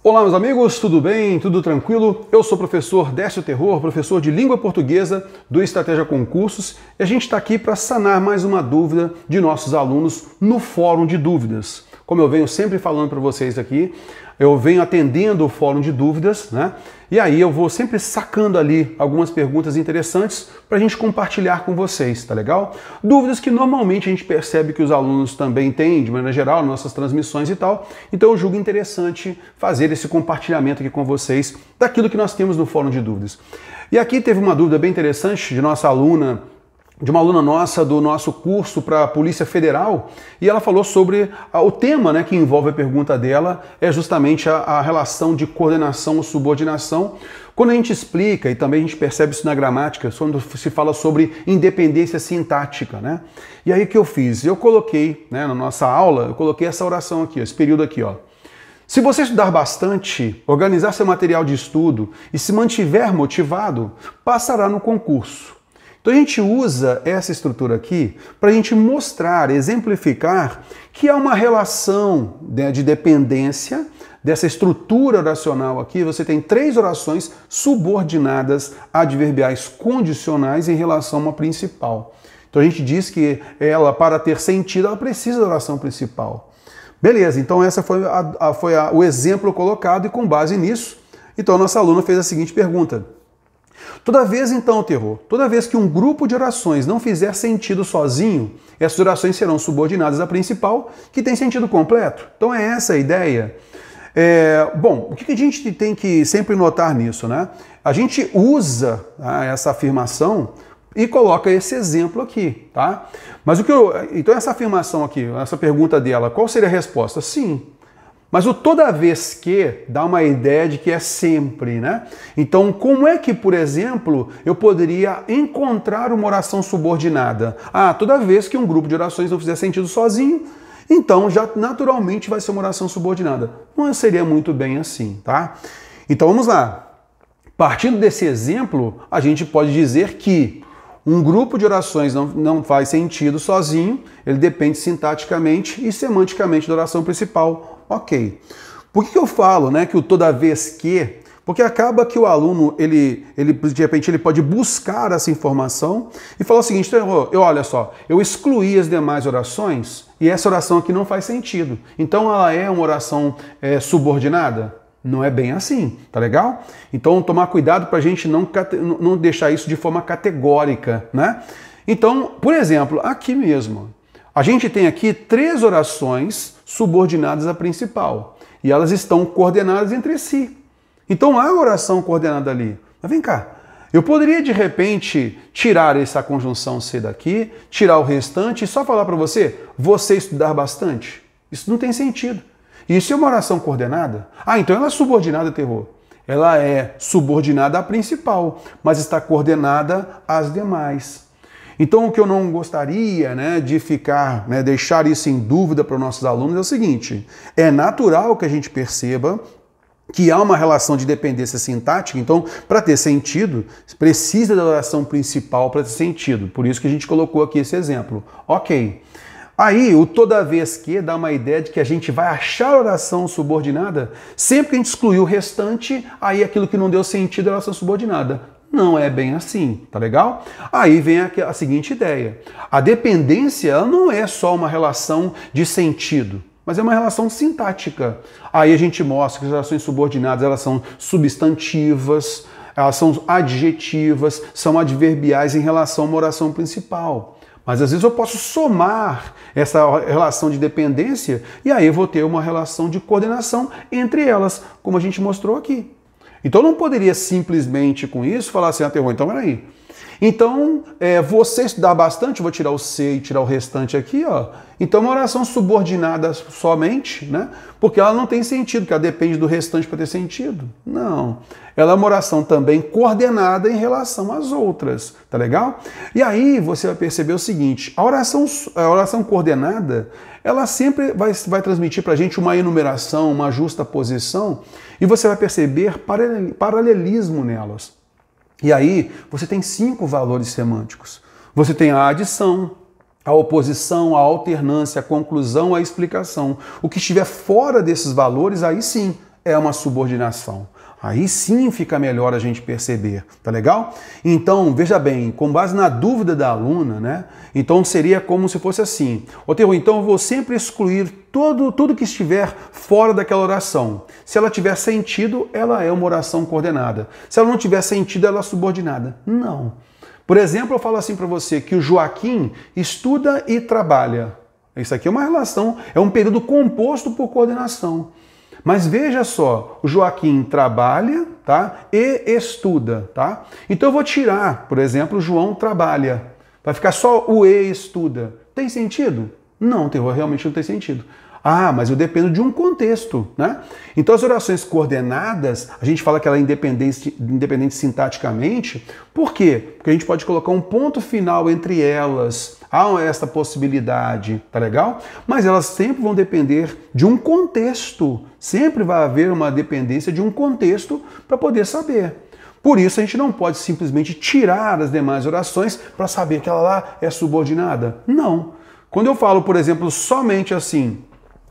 Olá, meus amigos, tudo bem? Tudo tranquilo? Eu sou o professor Décio Terror, professor de língua portuguesa do Estratégia Concursos, e a gente está aqui para sanar mais uma dúvida de nossos alunos no Fórum de Dúvidas. Como eu venho sempre falando para vocês aqui, eu venho atendendo o Fórum de Dúvidas, né? E aí eu vou sempre sacando ali algumas perguntas interessantes para a gente compartilhar com vocês, tá legal? Dúvidas que normalmente a gente percebe que os alunos também têm, de maneira geral, nas nossas transmissões e tal. Então eu julgo interessante fazer esse compartilhamento aqui com vocês daquilo que nós temos no Fórum de Dúvidas. E aqui teve uma dúvida bem interessante de uma aluna nossa do nosso curso para a Polícia Federal, e ela falou sobre o tema, né, que envolve a pergunta dela, é justamente a relação de coordenação ou subordinação. Quando a gente explica, e também a gente percebe isso na gramática, quando se fala sobre independência sintática, né? E aí o que eu fiz? Eu coloquei, né, na nossa aula, eu coloquei essa oração aqui, esse período aqui, ó. Se você estudar bastante, organizar seu material de estudo e se mantiver motivado, passará no concurso. Então a gente usa essa estrutura aqui para a gente mostrar, exemplificar que há uma relação, né, de dependência dessa estrutura oracional aqui. Você tem três orações subordinadas adverbiais condicionais em relação a uma principal. Então a gente diz que ela, para ter sentido, ela precisa da oração principal. Beleza, então essa foi o exemplo colocado, e com base nisso, então a nossa aluna fez a seguinte pergunta. Toda vez, então, Terror, toda vez que um grupo de orações não fizer sentido sozinho, essas orações serão subordinadas à principal, que tem sentido completo. Então é essa a ideia. Bom, o que a gente tem que sempre notar nisso, né? A gente usa essa afirmação e coloca esse exemplo aqui, tá? Mas então essa afirmação aqui, essa pergunta dela, qual seria a resposta? Sim. Mas o toda vez que dá uma ideia de que é sempre, né? Então, como é que, por exemplo, eu poderia encontrar uma oração subordinada? Toda vez que um grupo de orações não fizer sentido sozinho, então já naturalmente vai ser uma oração subordinada. Não seria muito bem assim, tá? Então vamos lá. Partindo desse exemplo, a gente pode dizer que um grupo de orações não faz sentido sozinho, ele depende sintaticamente e semanticamente da oração principal. Ok. Por que eu falo, né, que o toda vez que? Porque acaba que o aluno, ele de repente, ele pode buscar essa informação e falar o seguinte, olha só, eu excluí as demais orações e essa oração aqui não faz sentido. Então ela é uma oração subordinada? Não é bem assim, tá legal? Então tomar cuidado para a gente não deixar isso de forma categórica, né? Então, por exemplo, aqui mesmo, a gente tem aqui três orações subordinadas à principal e elas estão coordenadas entre si. Então há oração coordenada ali. Mas vem cá, eu poderia de repente tirar essa conjunção C daqui, tirar o restante e só falar para você estudar bastante? Isso não tem sentido. Isso é uma oração coordenada? Então ela é subordinada, Terror. Ela é subordinada à principal, mas está coordenada às demais. Então o que eu não gostaria, né, de deixar isso em dúvida para os nossos alunos é o seguinte, é natural que a gente perceba que há uma relação de dependência sintática, então para ter sentido, precisa da oração principal para ter sentido. Por isso que a gente colocou aqui esse exemplo. Ok. Aí, o toda vez que dá uma ideia de que a gente vai achar a oração subordinada sempre que a gente excluir o restante, aí aquilo que não deu sentido é a oração subordinada. Não é bem assim, tá legal? Aí vem a seguinte ideia. A dependência ela não é só uma relação de sentido, mas é uma relação sintática. Aí a gente mostra que as orações subordinadas elas são substantivas, elas são adjetivas, são adverbiais em relação a uma oração principal. Mas às vezes eu posso somar essa relação de dependência e aí eu vou ter uma relação de coordenação entre elas, como a gente mostrou aqui. Então eu não poderia simplesmente com isso falar assim, Terror, então peraí. Então, você estudar bastante, vou tirar o C e tirar o restante aqui, ó. Então, uma oração subordinada somente, né? Porque ela não tem sentido, porque ela depende do restante para ter sentido. Não. Ela é uma oração também coordenada em relação às outras, tá legal? E aí você vai perceber o seguinte, a oração coordenada, ela sempre vai transmitir para a gente uma enumeração, uma justa posição, e você vai perceber paralelismo nelas. E aí você tem 5 valores semânticos. Você tem a adição, a oposição, a alternância, a conclusão, a explicação. O que estiver fora desses valores, aí sim, é uma subordinação. Aí sim fica melhor a gente perceber, tá legal? Então, veja bem, com base na dúvida da aluna, né? Então seria como se fosse assim: ô Terro, então eu vou sempre excluir tudo que estiver fora daquela oração. Se ela tiver sentido, ela é uma oração coordenada. Se ela não tiver sentido, ela é subordinada. Não. Por exemplo, eu falo assim para você que o Joaquim estuda e trabalha. Isso aqui é uma relação, é um período composto por coordenação. Mas veja só, o Joaquim trabalha, tá? E estuda, tá? Então eu vou tirar, por exemplo, o João trabalha. Vai ficar só o e estuda. Tem sentido? Não, realmente não tem sentido. Ah, mas eu dependo de um contexto, né? Então as orações coordenadas, a gente fala que ela é independente sintaticamente. Por quê? Porque a gente pode colocar um ponto final entre elas. Há essa possibilidade, tá legal? Mas elas sempre vão depender de um contexto. Sempre vai haver uma dependência de um contexto para poder saber. Por isso a gente não pode simplesmente tirar as demais orações para saber que ela lá é subordinada. Não. Quando eu falo, por exemplo, somente assim,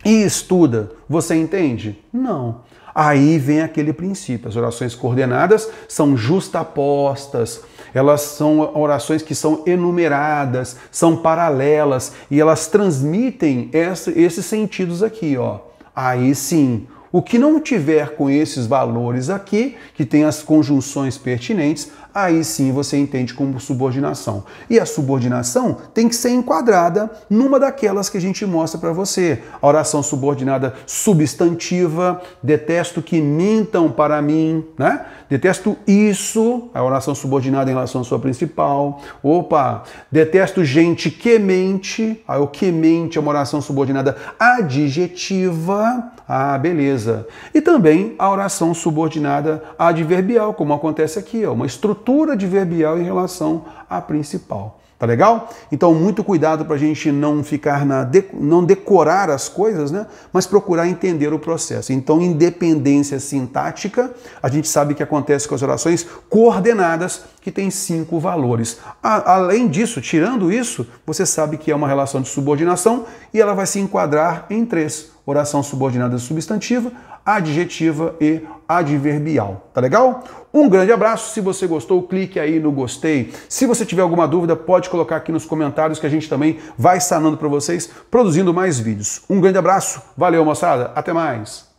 e estuda, você entende? Não. Aí vem aquele princípio. As orações coordenadas são justapostas, elas são orações que são enumeradas, são paralelas e elas transmitem esses sentidos aqui, ó. Aí sim, o que não tiver com esses valores aqui, que tem as conjunções pertinentes, aí sim você entende como subordinação. E a subordinação tem que ser enquadrada numa daquelas que a gente mostra para você. A oração subordinada substantiva, detesto que mintam para mim, né? Detesto isso, a oração subordinada em relação à sua principal. Opa, detesto gente que mente, o que mente é uma oração subordinada adjetiva. Ah, beleza. E também a oração subordinada adverbial, como acontece aqui, ó, uma estrutura adverbial em relação à principal. Tá legal? Então, muito cuidado para a gente não ficar não decorar as coisas, né? Mas procurar entender o processo. Então, independência sintática, a gente sabe que acontece com as orações coordenadas, que tem 5 valores. Além disso, tirando isso, você sabe que é uma relação de subordinação e ela vai se enquadrar em 3. Oração subordinada substantiva, adjetiva e adverbial. Tá legal? Um grande abraço. Se você gostou, clique aí no gostei. Se você tiver alguma dúvida, pode colocar aqui nos comentários que a gente também vai sanando para vocês, produzindo mais vídeos. Um grande abraço. Valeu, moçada. Até mais.